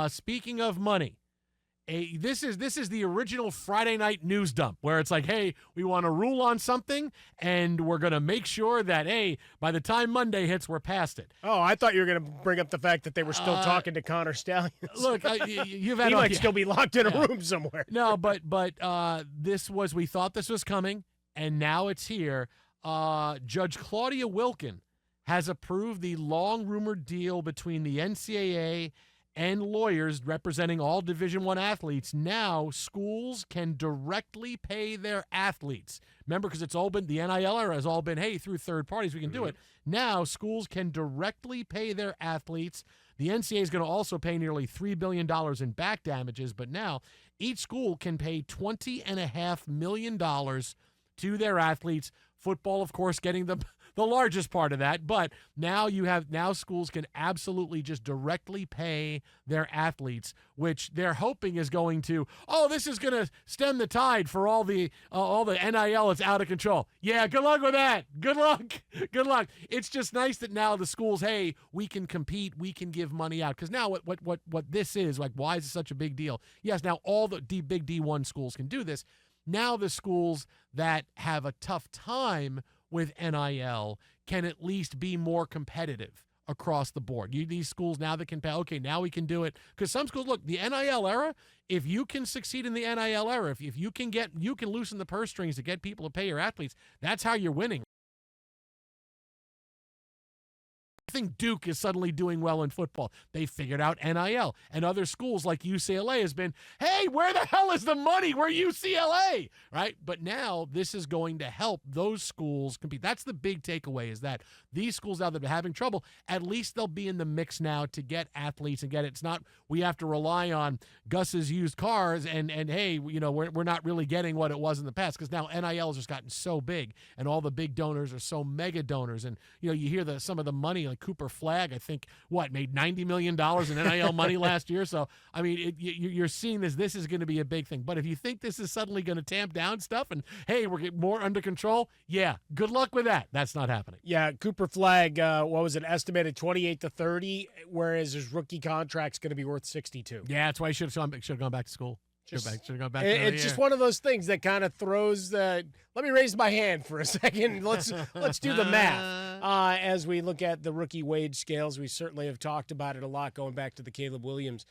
Speaking of money, this is the original Friday night news dump where it's like, hey, we want to rule on something, and we're going to make sure that, hey, by the time Monday hits, we're past it. Oh, I thought you were going to bring up the fact that they were still talking to Connor Stallions. Look, you've had he might still be locked in a room somewhere. No, but we thought this was coming, and now it's here. Judge Claudia Wilkin has approved the long-rumored deal between the NCAA and lawyers representing all Division I athletes. Now schools can directly pay their athletes. Remember, because it's all been, the NIL era has all been, hey, through third parties we can do it. Now schools can directly pay their athletes. The NCAA is going to also pay nearly $3 billion in back damages, but now each school can pay $20.5 million to their athletes. Football, of course, getting the largest part of that, but now schools can absolutely just directly pay their athletes, which they're hoping is going to, this is going to stem the tide for all the NIL that's out of control. Yeah, good luck with that. Good luck. Good luck. It's just nice that now the schools, hey, we can compete, we can give money out. Because now what this is, like, why is it such a big deal? Yes, now all the big D1 schools can do this. Now the schools that have a tough time with NIL can at least be more competitive across the board. These schools now that can pay, okay, now we can do it. Because some schools, look, the NIL era, if you can succeed in the NIL era, if you can loosen the purse strings to get people to pay your athletes, that's how you're winning. I think Duke is suddenly doing well in football. They figured out NIL. And other schools like UCLA has been, hey, where the hell is the money? We're UCLA, right? But now this is going to help those schools compete. That's the big takeaway, is that these schools now that are having trouble, at least they'll be in the mix now to get athletes and get it. It's not we have to rely on Gus's used cars and hey, we're not really getting what it was in the past, because now NIL has just gotten so big and all the big donors are so mega donors. And, you hear some of the money, like Cooper Flagg, I think, made $90 million in NIL money last year. So, I mean, you're seeing this. This is going to be a big thing. But if you think this is suddenly going to tamp down stuff and, hey, we're getting more under control, yeah, good luck with that. That's not happening. Yeah, Cooper Flagg, what was it, estimated 28 to 30, whereas his rookie contract's going to be worth 62. Yeah, that's why he should have gone back to school. Should have gone back. It's just one of those things that kind of throws the. Let me raise my hand for a second. Let's do the math as we look at the rookie wage scales. We certainly have talked about it a lot, going back to the Caleb Williams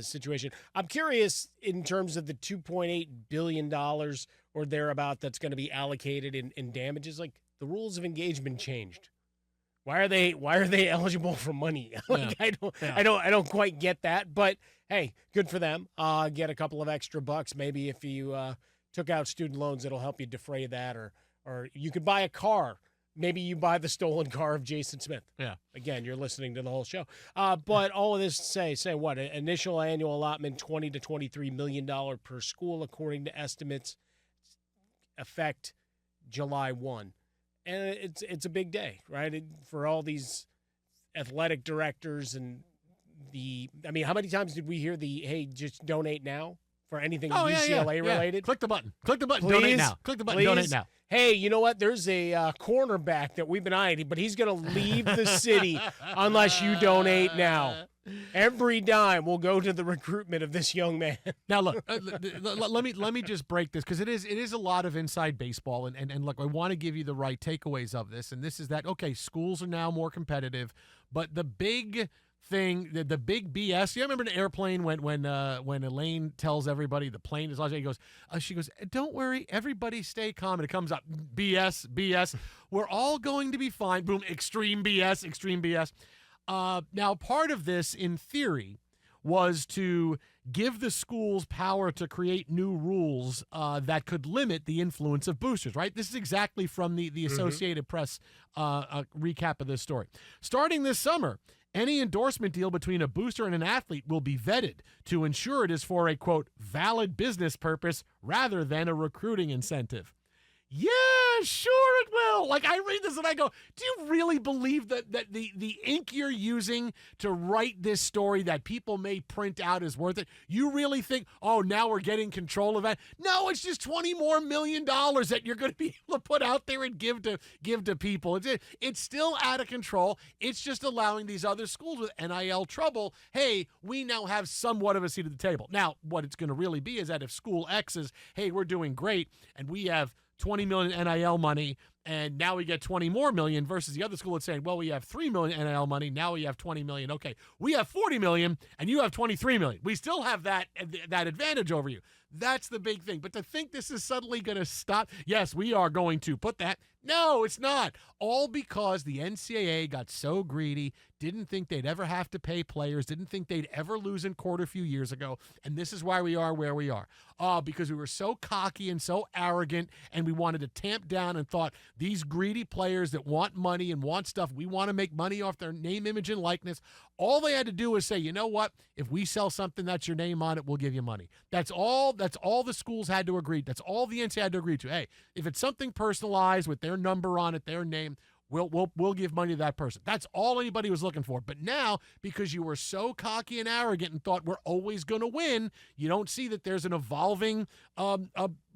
situation. I'm curious in terms of the $2.8 billion or thereabout that's going to be allocated in damages. Like, the rules of engagement changed. Why are they eligible for money? I don't quite get that, but hey, good for them. Get a couple of extra bucks. Maybe if you took out student loans, it'll help you defray that, or you could buy a car. Maybe you buy the stolen car of Jason Smith. Yeah. Again, you're listening to the whole show. But all of this to say what? Initial annual allotment, $20 to $23 million per school, according to estimates. Effect July 1. And it's a big day, right? For all these athletic directors and how many times did we hear hey, just donate now for anything UCLA related? Yeah. Click the button, please, donate now. Click the button, donate now. Hey, you know what? There's a cornerback that we've been eyeing, but he's going to leave the city unless you donate now. Every dime will go to the recruitment of this young man. Now, look, let me just break this, because it is a lot of inside baseball, and look, I want to give you the right takeaways of this, and this is that, okay, schools are now more competitive, but the big thing, the big BS. You remember an airplane when Elaine tells everybody the plane is lost? She goes, don't worry, everybody stay calm. And it comes up, BS. We're all going to be fine. Boom, extreme BS. Now, part of this, in theory, was to give the schools power to create new rules that could limit the influence of boosters, right? This is exactly from the Associated Press recap of this story. Starting this summer, any endorsement deal between a booster and an athlete will be vetted to ensure it is for a, quote, valid business purpose rather than a recruiting incentive. Yeah, sure it will. Like, I read this and I go, do you really believe that the ink you're using to write this story that people may print out is worth it? You really think, oh, now we're getting control of that? No, it's just $20 more million that you're going to be able to put out there and give to people. It's still out of control. It's just allowing these other schools with NIL trouble, hey, we now have somewhat of a seat at the table. Now, what it's going to really be is that if school X is, hey, we're doing great, and we have 20 million NIL money, and now we get 20 more million, versus the other school that's saying, well, we have 3 million NIL money, now we have 20 million. Okay, we have 40 million, and you have 23 million. We still have that advantage over you. That's the big thing. But to think this is suddenly going to stop, yes, we are going to put that. No, it's not. All because the NCAA got so greedy, didn't think they'd ever have to pay players, didn't think they'd ever lose in court a few years ago. And this is why we are where we are. Because we were so cocky and so arrogant, and we wanted to tamp down and thought these greedy players that want money and want stuff, we want to make money off their name, image, and likeness. All they had to do was say, you know what? If we sell something that's your name on it, we'll give you money. That's all the schools had to agree. That's all the NCAA had to agree to. Hey, if it's something personalized with their number on it, their name, we'll give money to that person. That's all anybody was looking for. But now, because you were so cocky and arrogant and thought we're always going to win, you don't see that there's an evolving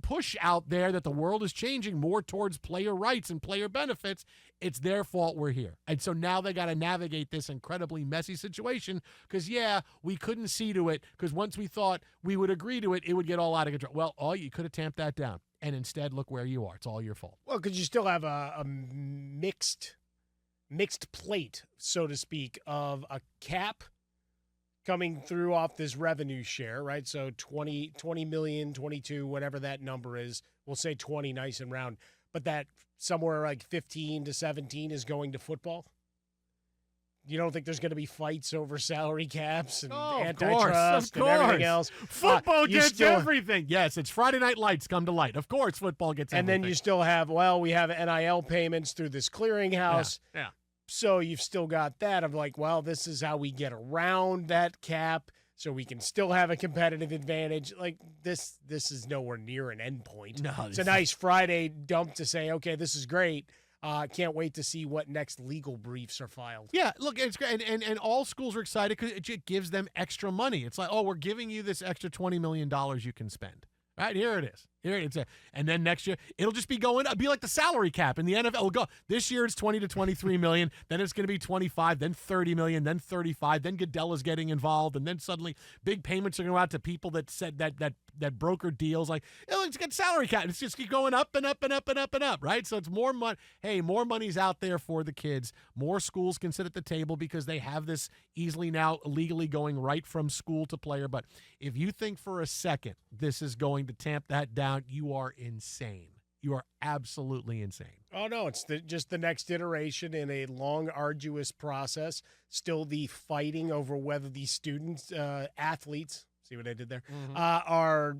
push out there that the world is changing more towards player rights and player benefits. It's their fault we're here. And so now they got to navigate this incredibly messy situation because, yeah, we couldn't see to it because once we thought we would agree to it, it would get all out of control. Well, you could have tamped that down. And instead, look where you are. It's all your fault. Well, because you still have a mixed plate, so to speak, of a cap coming through off this revenue share, right? So 20 million, 22, whatever that number is. We'll say 20, nice and round. But that somewhere like 15 to 17 is going to football? You don't think there's going to be fights over salary caps and antitrust and everything else? Football gets everything. Yes, it's Friday Night Lights come to light. Of course, football gets everything. And then you still have, we have NIL payments through this clearinghouse. Yeah. So you've still got that of like, this is how we get around that cap so we can still have a competitive advantage. Like this is nowhere near an endpoint. No, it's a nice Friday dump to say, okay, this is great. Can't wait to see what next legal briefs are filed. Yeah, look, it's great. And all schools are excited because it gives them extra money. It's like, we're giving you this extra $20 million you can spend. Right, here it is. And then next year, it'll just be going up. Be like the salary cap in the NFL. It'll go. This year it's 20 to 23 million. Then it's going to be 25, then 30 million, then 35. Then Goodell is getting involved. And then suddenly big payments are going to go out to people that said that broker deals. Like, let's get salary cap. It's just keep going up and up and up and up and up, right? So it's more money. Hey, more money's out there for the kids. More schools can sit at the table because they have this easily now legally going right from school to player. But if you think for a second this is going to tamp that down, you are insane. You are absolutely insane. Oh, no, it's just the next iteration in a long, arduous process. Still the fighting over whether these students, athletes, see what I did there, are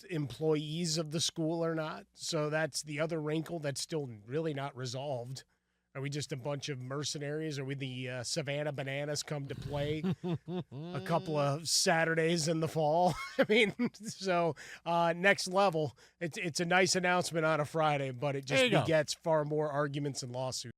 employees of the school or not. So that's the other wrinkle that's still really not resolved. Are we just a bunch of mercenaries? Are we the Savannah Bananas come to play a couple of Saturdays in the fall? I mean, so next level. It's a nice announcement on a Friday, but it just begets far more arguments and lawsuits.